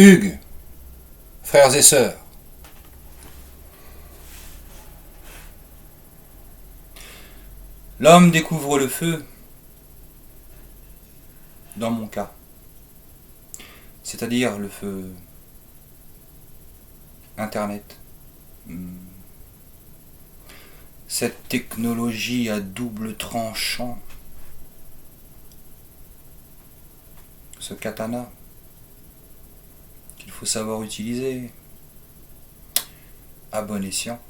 Hugues, frères et sœurs, l'homme découvre le feu, dans mon cas, c'est-à-dire le feu Internet. Cette technologie à double tranchant, ce katana qu'il faut savoir utiliser à bon escient,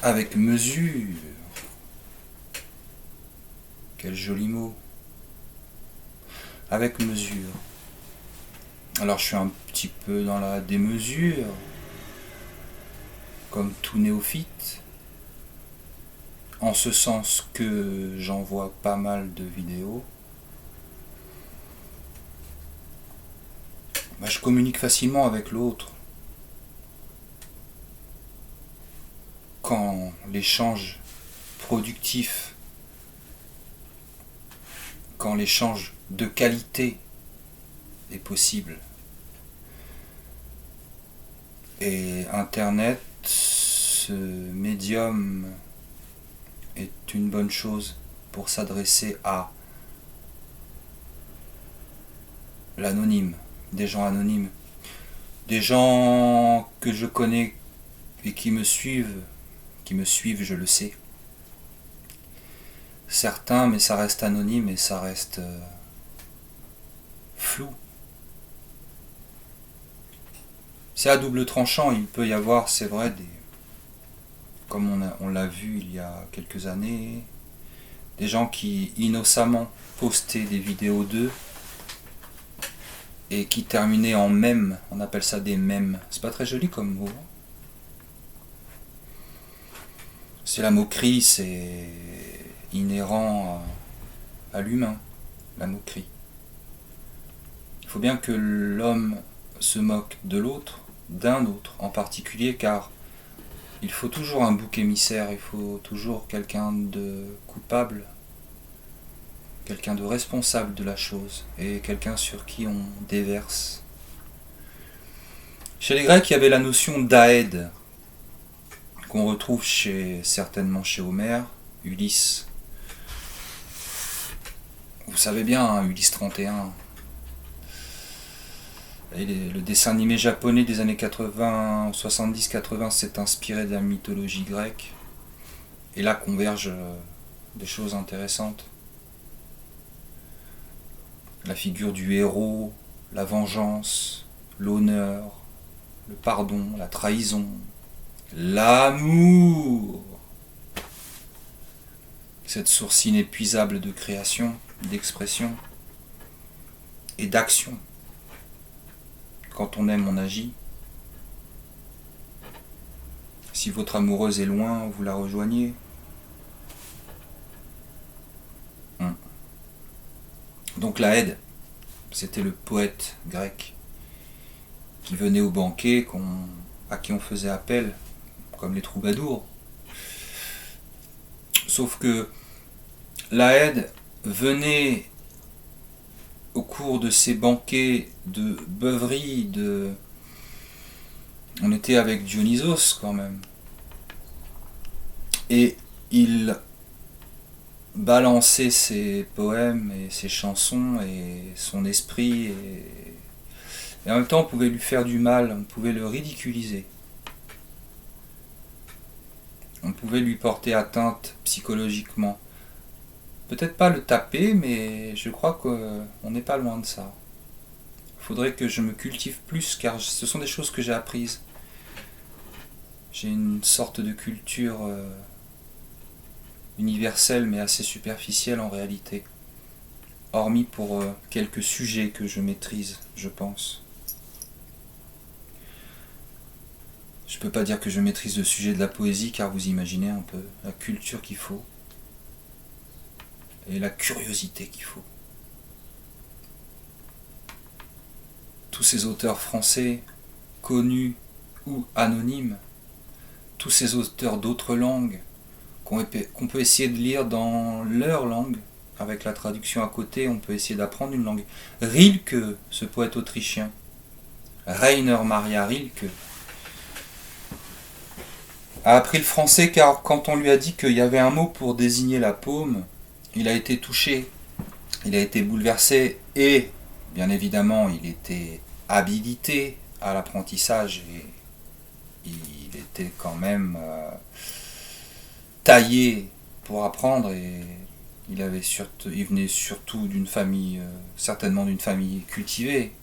avec mesure. Quel joli mot. Avec mesure. Alors je suis un petit peu dans la démesure, comme tout néophyte, en ce sens que j'en vois pas mal de vidéos. Je communique facilement avec l'autre. Quand l'échange productif, quand l'échange de qualité est possible. Et Internet, ce médium, est une bonne chose pour s'adresser à l'anonyme, des gens anonymes, des gens que je connais et qui me suivent, je le sais. Certains, mais ça reste anonyme et ça reste flou. C'est à double tranchant, il peut y avoir, c'est vrai, comme on l'a vu il y a quelques années, des gens qui innocemment postaient des vidéos d'eux et qui terminaient en mèmes, on appelle ça des mèmes. C'est pas très joli comme mot. C'est la moquerie, c'est inhérent à l'humain, la moquerie. Il faut bien que l'homme se moque de l'autre, d'un autre en particulier, car il faut toujours un bouc émissaire, il faut toujours quelqu'un de coupable, quelqu'un de responsable de la chose, et quelqu'un sur qui on déverse. Chez les Grecs, il y avait la notion d'aède, qu'on retrouve certainement chez Homère, Ulysse. Vous savez bien, hein, Ulysse 31. Et le dessin animé japonais des années 80, 70-80 s'est inspiré de la mythologie grecque. Et là convergent des choses intéressantes. La figure du héros, la vengeance, l'honneur, le pardon, la trahison, l'amour. Cette source inépuisable de création, d'expression et d'action. Quand on aime, on agit. Si votre amoureuse est loin, vous la rejoignez. Donc la Haide, c'était le poète grec qui venait au banquet, à qui on faisait appel, comme les troubadours. Sauf que la Haide venait au cours de ces banquets de beuverie, on était avec Dionysos quand même. Et il balançait ses poèmes et ses chansons et son esprit. Et en même temps, on pouvait lui faire du mal, on pouvait le ridiculiser. On pouvait lui porter atteinte psychologiquement. Peut-être pas le taper, mais je crois qu'on n'est pas loin de ça. Il faudrait que je me cultive plus, car ce sont des choses que j'ai apprises. J'ai une sorte de culture universelle, mais assez superficielle en réalité. Hormis pour quelques sujets que je maîtrise, je pense. Je peux pas dire que je maîtrise le sujet de la poésie, car vous imaginez un peu la culture qu'il faut. Et la curiosité qu'il faut. Tous ces auteurs français, connus ou anonymes, tous ces auteurs d'autres langues, qu'on peut essayer de lire dans leur langue, avec la traduction à côté, on peut essayer d'apprendre une langue. Rilke, ce poète autrichien, Rainer Maria Rilke, a appris le français car quand on lui a dit qu'il y avait un mot pour désigner la paume, il a été touché, il a été bouleversé et, bien évidemment, il était habilité à l'apprentissage et il était quand même taillé pour apprendre et il venait surtout d'une famille, certainement d'une famille cultivée.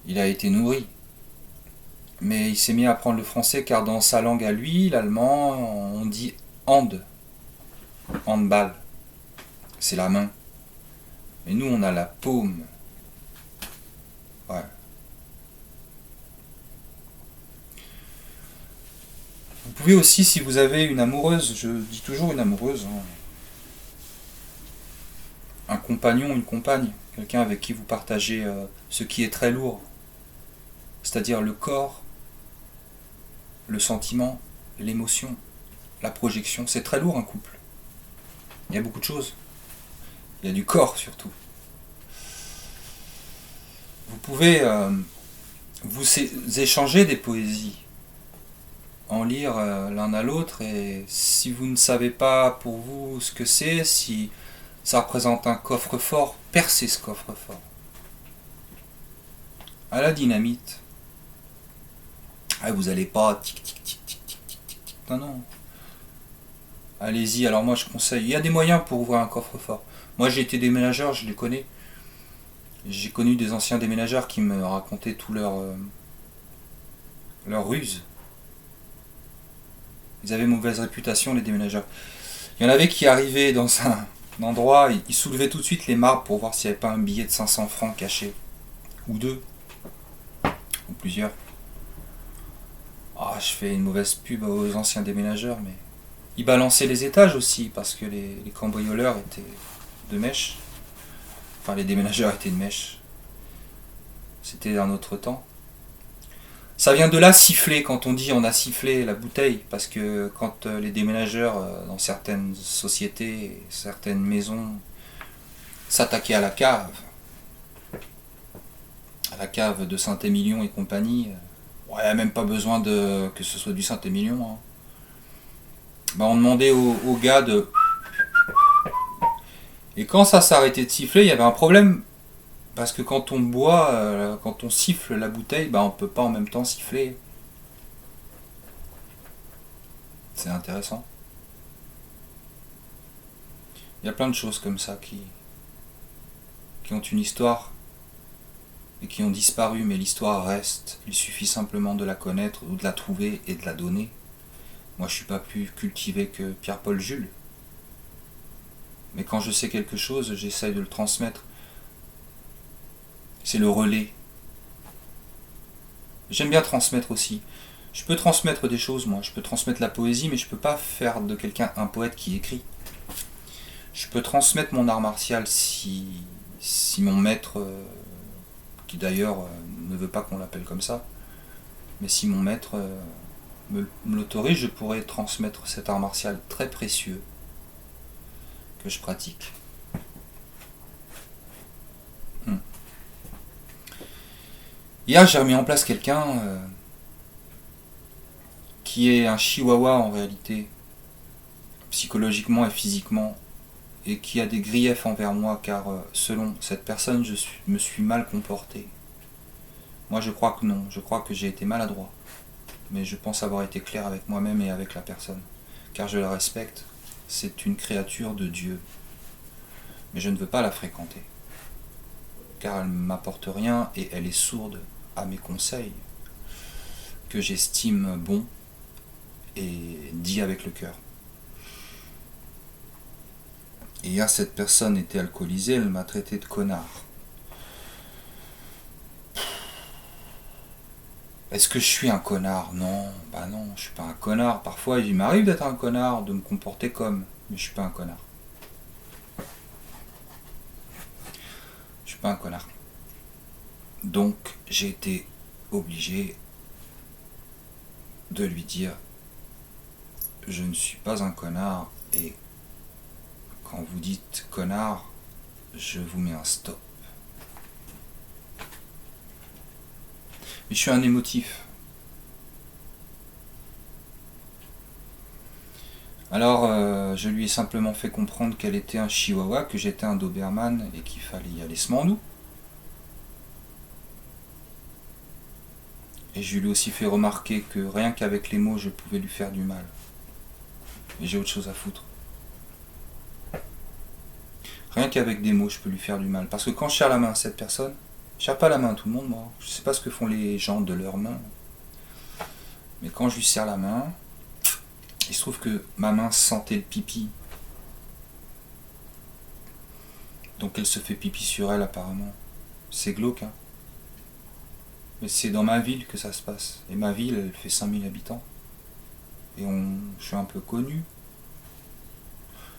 Il a été nourri. Mais il s'est mis à apprendre le français car dans sa langue à lui, l'allemand, on dit hand, handball. C'est la main. Mais nous, on a la paume. Ouais. Vous pouvez aussi, si vous avez une amoureuse, je dis toujours une amoureuse, hein, un compagnon, une compagne, quelqu'un avec qui vous partagez ce qui est très lourd, c'est-à-dire le corps, le sentiment, l'émotion, la projection. C'est très lourd un couple. Il y a beaucoup de choses. Il y a du corps surtout. Vous pouvez vous échanger des poésies, en lire l'un à l'autre, et si vous ne savez pas pour vous ce que c'est, si ça représente un coffre-fort, percez ce coffre-fort. À la dynamite. Ah, vous n'allez pas tic tic tic tic tic tic tic tic. Non, non. Allez-y, alors moi je conseille. Il y a des moyens pour ouvrir un coffre-fort. Moi j'ai été déménageur, je les connais. J'ai connu des anciens déménageurs qui me racontaient tout leur ruse. Ils avaient mauvaise réputation, les déménageurs. Il y en avait qui arrivaient dans un endroit, ils soulevaient tout de suite les marbres pour voir s'il n'y avait pas un billet de 500 francs caché. Ou deux. Ou plusieurs. Ah, je fais une mauvaise pub aux anciens déménageurs, mais... Ils balançaient les étages aussi, parce que les cambrioleurs étaient de mèche. Enfin, les déménageurs étaient de mèche. C'était un autre temps. Ça vient de là, siffler, quand on dit on a sifflé la bouteille, parce que quand les déménageurs, dans certaines sociétés, certaines maisons, s'attaquaient à la cave de Saint-Émilion et compagnie, ouais, même pas besoin que ce soit du Saint-Émilion, hein. Ben, on demandait aux gars de... Et quand ça s'arrêtait de siffler, il y avait un problème. Parce que quand on boit, quand on siffle la bouteille, ben on peut pas en même temps siffler. C'est intéressant. Il y a plein de choses comme ça qui ont une histoire et qui ont disparu, mais l'histoire reste. Il suffit simplement de la connaître ou de la trouver et de la donner. Moi, je suis pas plus cultivé que Pierre-Paul Jules. Mais quand je sais quelque chose, j'essaye de le transmettre. C'est le relais. J'aime bien transmettre aussi. Je peux transmettre des choses, moi. Je peux transmettre la poésie, mais je peux pas faire de quelqu'un un poète qui écrit. Je peux transmettre mon art martial si mon maître, qui d'ailleurs ne veut pas qu'on l'appelle comme ça, mais si mon maître me l'autorise, je pourrais transmettre cet art martial très précieux que je pratique. Hier, j'ai remis en place quelqu'un qui est un chihuahua en réalité, psychologiquement et physiquement, et qui a des griefs envers moi car selon cette personne, me suis mal comporté. Moi, je crois que non, je crois que j'ai été maladroit, mais je pense avoir été clair avec moi-même et avec la personne, car je la respecte. C'est une créature de Dieu, mais je ne veux pas la fréquenter, car elle ne m'apporte rien et elle est sourde à mes conseils, que j'estime bons et dits avec le cœur. Et hier, cette personne était alcoolisée, elle m'a traité de connard. Est-ce que je suis un connard? Non, bah non, je suis pas un connard. Parfois, il m'arrive d'être un connard, de me comporter comme, mais je suis pas un connard. Je suis pas un connard. Donc, j'ai été obligé de lui dire je ne suis pas un connard et quand vous dites connard, je vous mets un stop. Mais je suis un émotif. Alors, je lui ai simplement fait comprendre qu'elle était un chihuahua, que j'étais un Doberman et qu'il fallait y aller smandou. Et je lui ai aussi fait remarquer que rien qu'avec les mots, je pouvais lui faire du mal. Et j'ai autre chose à foutre. Rien qu'avec des mots, je peux lui faire du mal. Parce que quand je serre la main à cette personne, je serre pas la main à tout le monde, moi. Je sais pas ce que font les gens de leurs mains. Mais quand je lui serre la main, il se trouve que ma main sentait le pipi. Donc elle se fait pipi sur elle apparemment. C'est glauque, hein. Mais c'est dans ma ville que ça se passe. Et ma ville, elle fait 5000 habitants. Et je suis un peu connu.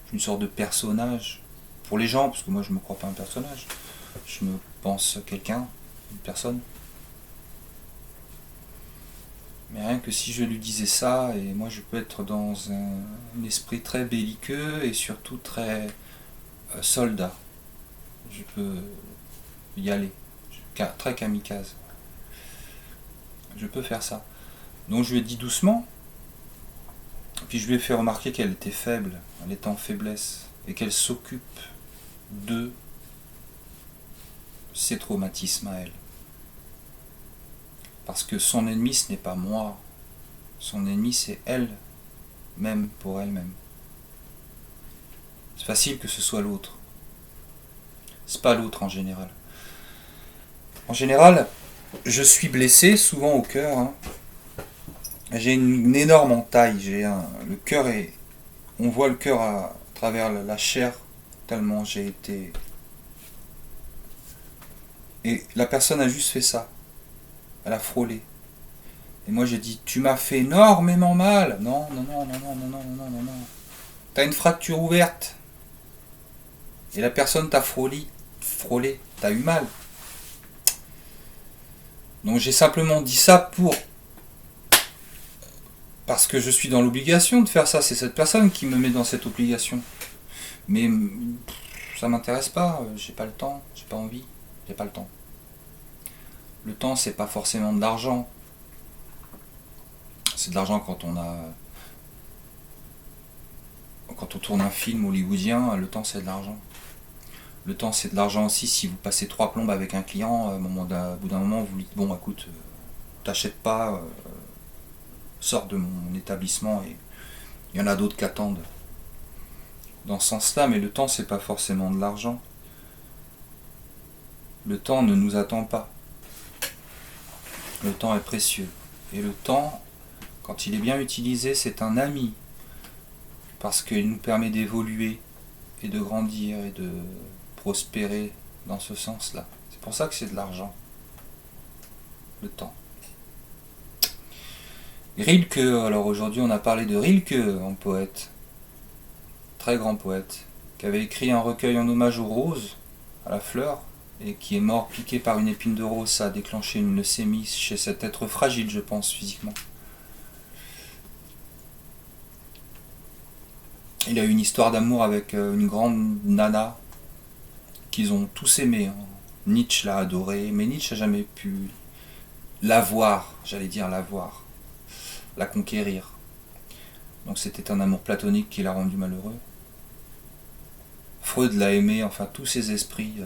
Je suis une sorte de personnage. Pour les gens, parce que moi je me crois pas un personnage. Je me pense quelqu'un, une personne. Mais rien que si je lui disais ça, et moi je peux être dans un esprit très belliqueux et surtout très soldat. Je peux y aller. Très kamikaze. Je peux faire ça. Donc je lui ai dit doucement. Puis je lui ai fait remarquer qu'elle était faible, elle était en faiblesse, et qu'elle s'occupe de ses traumatismes à elle. Parce que son ennemi, ce n'est pas moi. Son ennemi, c'est elle, même pour elle-même. C'est facile que ce soit l'autre. C'est pas l'autre en général. En général, je suis blessé, souvent au cœur. Hein. J'ai une énorme entaille. Le cœur est. On voit le cœur à travers la chair, tellement j'ai été. Et la personne a juste fait ça. Elle a frôlé. Et moi j'ai dit, tu m'as fait énormément mal. Non, non, non, non, non, non, non, non, non, non. T'as une fracture ouverte. Et la personne t'a frôlé. T'as eu mal. Donc j'ai simplement dit ça parce que je suis dans l'obligation de faire ça. C'est cette personne qui me met dans cette obligation. Mais ça m'intéresse pas. J'ai pas le temps. J'ai pas envie. J'ai pas le temps. Le temps, c'est pas forcément de l'argent. C'est de l'argent quand on tourne un film hollywoodien, le temps c'est de l'argent. Le temps c'est de l'argent aussi si vous passez 3 plombes avec un client, au bout d'un moment vous lui dites bon écoute, t'achètes pas, sors de mon établissement et il y en a d'autres qui attendent. Dans ce sens-là, mais le temps c'est pas forcément de l'argent. Le temps ne nous attend pas. Le temps est précieux. Et le temps, quand il est bien utilisé, c'est un ami. Parce qu'il nous permet d'évoluer et de grandir et de prospérer dans ce sens-là. C'est pour ça que c'est de l'argent. Le temps. Rilke, alors aujourd'hui on a parlé de Rilke, un poète, très grand poète, qui avait écrit un recueil en hommage aux roses, à la fleur, et qui est mort piqué par une épine de rose. Ça a déclenché une leucémie chez cet être fragile, je pense, physiquement. Il a eu une histoire d'amour avec une grande nana qu'ils ont tous aimé. Hein. Nietzsche l'a adoré, mais Nietzsche n'a jamais pu l'avoir, la conquérir. Donc c'était un amour platonique qui l'a rendu malheureux. Freud l'a aimé, enfin tous ces esprits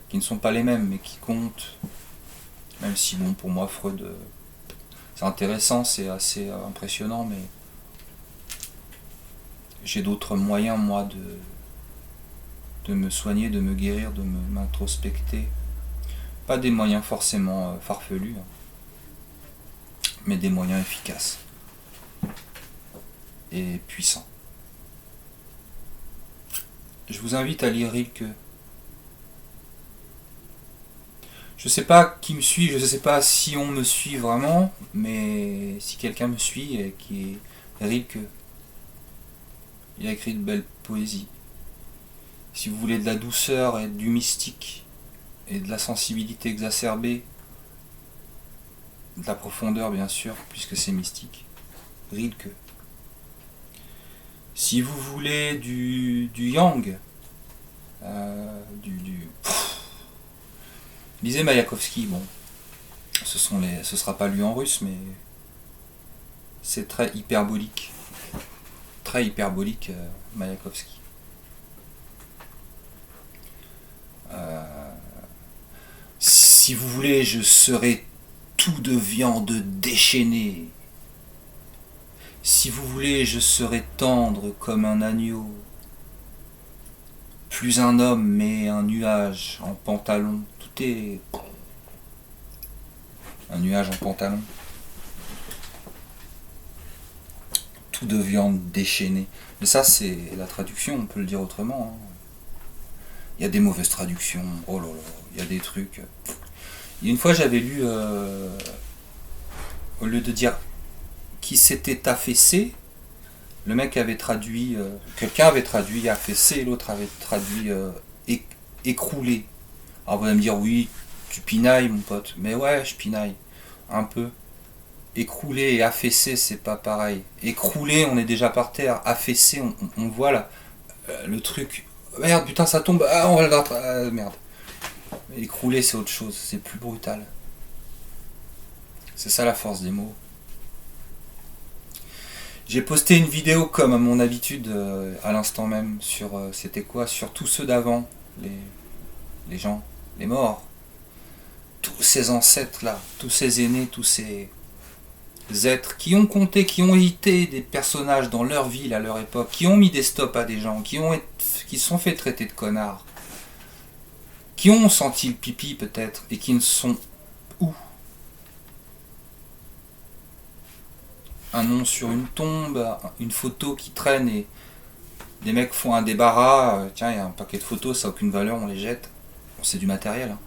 qui ne sont pas les mêmes, mais qui comptent. Même si bon, pour moi Freud, c'est intéressant, c'est assez impressionnant, mais j'ai d'autres moyens, moi, de me soigner, de me guérir, de m'introspecter. Pas des moyens forcément farfelus, hein, mais des moyens efficaces et puissants. Je vous invite à lire Rilke. Je sais pas qui me suit, je sais pas si on me suit vraiment, mais si quelqu'un me suit et qui est Rilke, il a écrit de belles poésies. Si vous voulez de la douceur et du mystique et de la sensibilité exacerbée, de la profondeur bien sûr, puisque c'est mystique, Rilke. Si vous voulez du yang, lisez Mayakovsky. Bon, ce sera pas lu en russe, mais c'est très hyperbolique. Très hyperbolique, Mayakovsky. Si vous voulez, je serai tout de viande déchaînée. Si vous voulez, je serai tendre comme un agneau. Plus un homme, mais un nuage en pantalon. Tout est... Un nuage en pantalon. Tout de viande déchaînée. Mais ça, c'est la traduction, on peut le dire autrement. Hein. Il y a des mauvaises traductions. Oh là là, il y a des trucs. Et une fois, j'avais lu, au lieu de dire qui s'était affaissé, le mec avait traduit, quelqu'un avait traduit affaissé, l'autre avait traduit écroulé. Alors vous allez me dire, oui, tu pinailles mon pote. Mais ouais, je pinaille. Un peu. Écroulé et affaissé, c'est pas pareil. Écroulé, on est déjà par terre. Affaissé, on voit là, le truc. Merde, putain, ça tombe. Ah, on va le rattraper. Merde. Écroulé, c'est autre chose. C'est plus brutal. C'est ça la force des mots. J'ai posté une vidéo comme à mon habitude à l'instant même sur c'était quoi, sur tous ceux d'avant, les gens, les morts, tous ces ancêtres là, tous ces aînés, tous ces êtres qui ont compté, qui ont été des personnages dans leur ville à leur époque, qui ont mis des stops à des gens, qui se sont fait traiter de connards, qui ont senti le pipi peut-être et qui ne sont où. Un nom sur une tombe, une photo qui traîne et des mecs font un débarras, tiens il y a un paquet de photos, ça n'a aucune valeur, on les jette. Bon, c'est du matériel. Hein.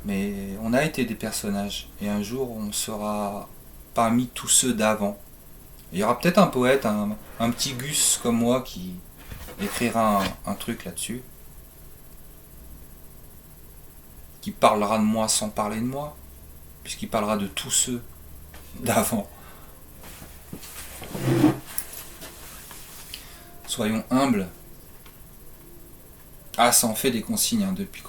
Mais on a été des personnages et un jour on sera parmi tous ceux d'avant. Il y aura peut-être un poète, un petit Gus comme moi qui écrira un truc là-dessus. Qui parlera de moi sans parler de moi, puisqu'il parlera de tous ceux d'avant. Soyons humbles. Ah, ça en fait des consignes, hein, depuis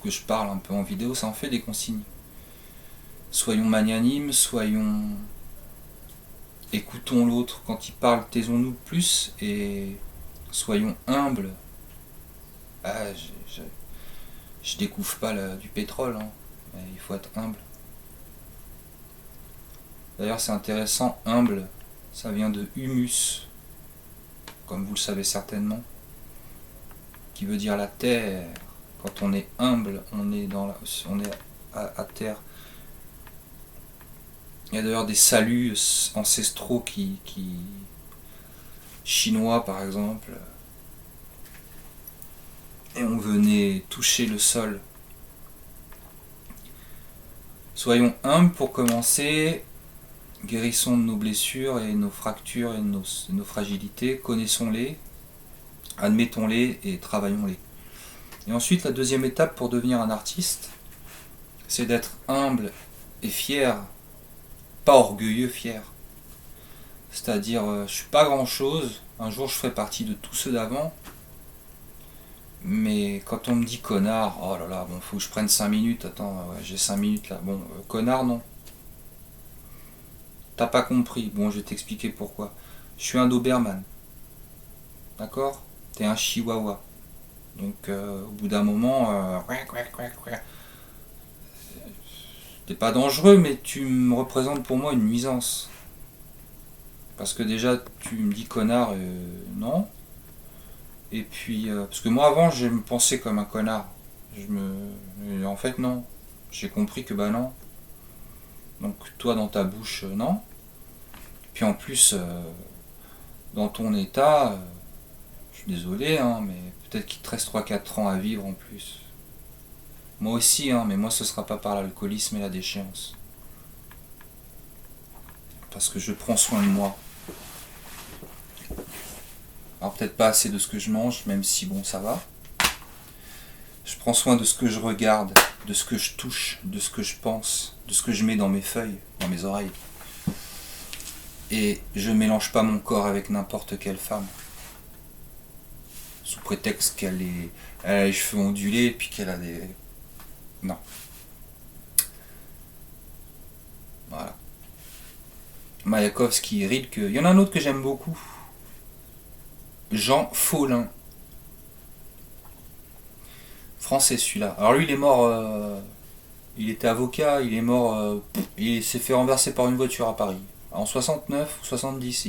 que je parle un peu en vidéo, ça en fait des consignes. Soyons magnanimes, écoutons l'autre quand il parle, taisons-nous plus, et soyons humbles. Ah, je découvre pas du pétrole, hein, mais il faut être humble. D'ailleurs, c'est intéressant, humble, ça vient de humus, comme vous le savez certainement, qui veut dire la terre. Quand on est humble, on est à terre. Il y a d'ailleurs des saluts ancestraux chinois par exemple, et on venait toucher le sol. Soyons humbles pour commencer. Guérissons de nos blessures et nos fractures et nos fragilités, connaissons-les, admettons-les et travaillons-les. Et ensuite, la deuxième étape pour devenir un artiste, c'est d'être humble et fier, pas orgueilleux, fier. C'est-à-dire, je suis pas grand-chose, un jour je ferai partie de tous ceux d'avant, mais quand on me dit connard, oh là là, bon, faut que je prenne 5 minutes, attends, ouais, j'ai 5 minutes là, bon, connard non. T'as pas compris, bon je vais t'expliquer pourquoi. Je suis un Doberman. D'accord? T'es un chihuahua. Donc au bout d'un moment, t'es pas dangereux, mais tu me représentes pour moi une nuisance. Parce que déjà tu me dis connard, non. Et puis, parce que moi avant je me pensais comme un connard. En fait non. J'ai compris que bah non. Donc toi dans ta bouche, non. Puis en plus, dans ton état, je suis désolé, hein, mais peut-être qu'il te reste 3-4 ans à vivre en plus. Moi aussi, hein, mais moi ce sera pas par l'alcoolisme et la déchéance. Parce que je prends soin de moi. Alors peut-être pas assez de ce que je mange, même si bon ça va. Je prends soin de ce que je regarde, de ce que je touche, de ce que je pense, de ce que je mets dans mes feuilles, dans mes oreilles. Et je mélange pas mon corps avec n'importe quelle femme. sous prétexte elle a les cheveux ondulés et puis qu'elle a des... Non. Voilà. Mayakovsky, Rilke. Il y en a un autre que j'aime beaucoup. Jean Follin. Français celui-là. Alors lui il est mort... il était avocat, il est mort... il s'est fait renverser par une voiture à Paris. En 69 ou 70.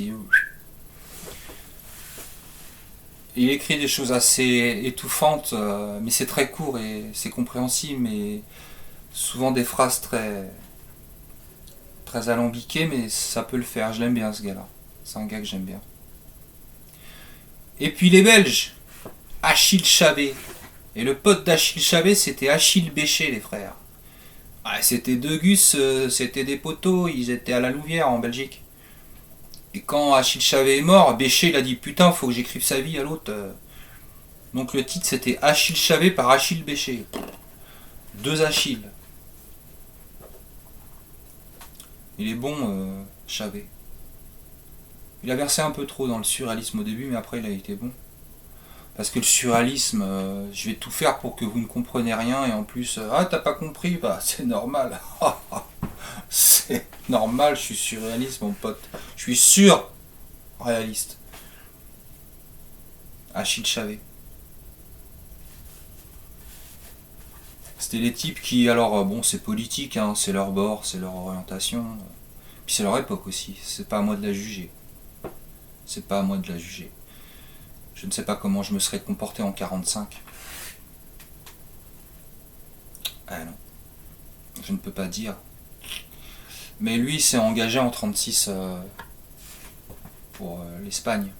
Il écrit des choses assez étouffantes, mais c'est très court et c'est compréhensible, mais souvent des phrases très alambiquées, mais ça peut le faire. Je l'aime bien ce gars-là. C'est un gars que j'aime bien. Et puis les Belges, Achille Chabet. Et le pote d'Achille Chabet, c'était Achille Béchet, les frères. Ah, c'était deux gus, c'était des poteaux, ils étaient à la Louvière en Belgique. Et quand Achille Chabet est mort, Béchet il a dit putain, faut que j'écrive sa vie à l'autre. Donc le titre c'était Achille Chabet par Achille Béchet. Deux Achilles. Il est bon, Chabet. Il a versé un peu trop dans le surréalisme au début, mais après il a été bon. Parce que le surréalisme, je vais tout faire pour que vous ne compreniez rien, et en plus, ah t'as pas compris, bah c'est normal. C'est normal, je suis surréaliste mon pote. Je suis surréaliste. Achille Chabet. C'était les types qui, alors bon c'est politique, hein, c'est leur bord, c'est leur orientation, puis c'est leur époque aussi, c'est pas à moi de la juger. C'est pas à moi de la juger. Je ne sais pas comment je me serais comporté en 45. Ah non, je ne peux pas dire. Mais lui s'est engagé en 36 pour l'Espagne.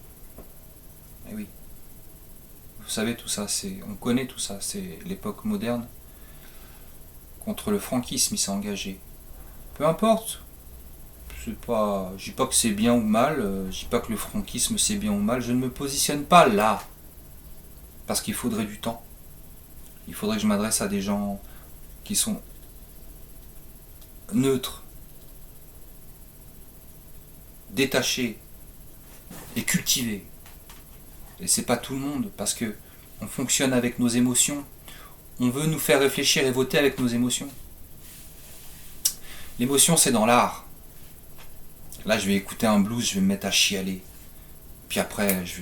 Et oui. Vous savez tout ça, on connaît tout ça, c'est l'époque moderne. Contre le franquisme, il s'est engagé. Peu importe. Je dis pas que c'est bien ou mal, je dis pas que le franquisme c'est bien ou mal, je ne me positionne pas là. Parce qu'il faudrait du temps. Il faudrait que je m'adresse à des gens qui sont neutres, détachés et cultivés. Et c'est pas tout le monde, parce que on fonctionne avec nos émotions. On veut nous faire réfléchir et voter avec nos émotions. L'émotion c'est dans l'art. Là je vais écouter un blues, je vais me mettre à chialer. Puis après je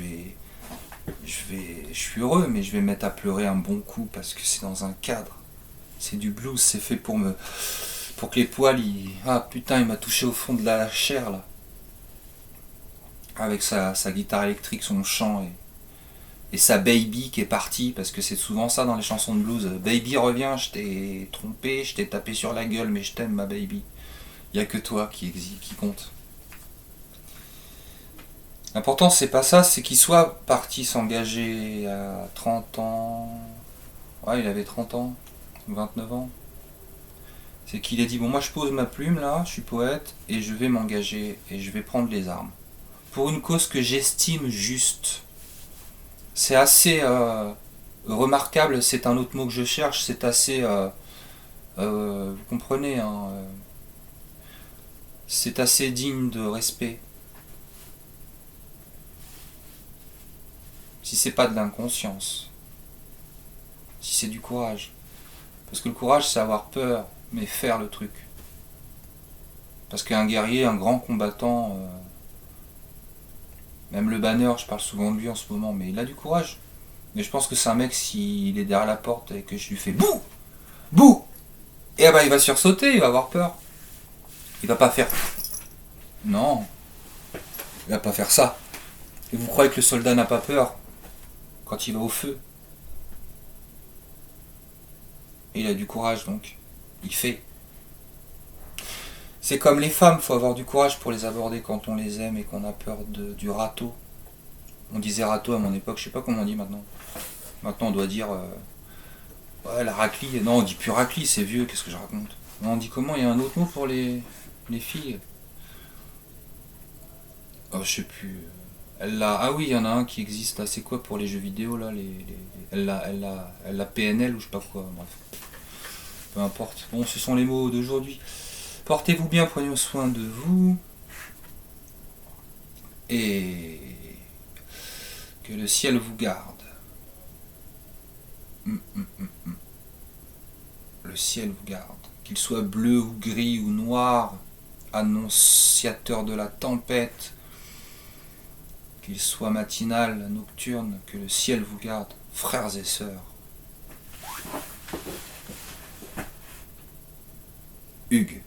suis heureux, mais je vais me mettre à pleurer un bon coup parce que c'est dans un cadre. C'est du blues, c'est fait pour que les poils, ah putain, il m'a touché au fond de la chair là. Avec sa guitare électrique, son chant et sa baby qui est partie, parce que c'est souvent ça dans les chansons de blues. Baby reviens, je t'ai trompé, je t'ai tapé sur la gueule, mais je t'aime ma baby. Il n'y a que toi qui compte. L'important c'est pas ça, c'est qu'il soit parti s'engager à 30 ans. Ouais, il avait 30 ans, 29 ans. C'est qu'il a dit bon moi je pose ma plume là, je suis poète et je vais m'engager et je vais prendre les armes. Pour une cause que j'estime juste. C'est assez remarquable, c'est un autre mot que je cherche, c'est assez... vous comprenez, hein, c'est assez digne de respect. Si c'est pas de l'inconscience, si c'est du courage. Parce que le courage c'est avoir peur, mais faire le truc. Parce qu'un guerrier, un grand combattant, même le banner, je parle souvent de lui en ce moment, mais il a du courage. Mais je pense que c'est un mec, s'il est derrière la porte et que je lui fais bouh, bouh, et bah il va sursauter, il va avoir peur. Il va pas faire... Non, il va pas faire ça. Et vous croyez que le soldat n'a pas peur quand il va au feu? Et il a du courage donc. Il fait. C'est comme les femmes, il faut avoir du courage pour les aborder quand on les aime et qu'on a peur du râteau. On disait râteau à mon époque, je sais pas comment on dit maintenant. Maintenant on doit dire... ouais, la raclie. Non, on dit plus raclie, c'est vieux, qu'est-ce que je raconte? On dit comment? Il y a un autre mot pour les filles? Oh, je sais plus. Ah oui, il y en a un qui existe là, c'est quoi pour les jeux vidéo là elle la PNL ou je sais pas quoi, bref. Peu importe. Bon, ce sont les mots d'aujourd'hui. Portez-vous bien, prenez soin de vous. Et que le ciel vous garde. Le ciel vous garde, qu'il soit bleu ou gris ou noir, annonciateur de la tempête, qu'il soit matinal, nocturne, que le ciel vous garde, frères et sœurs. Hugues.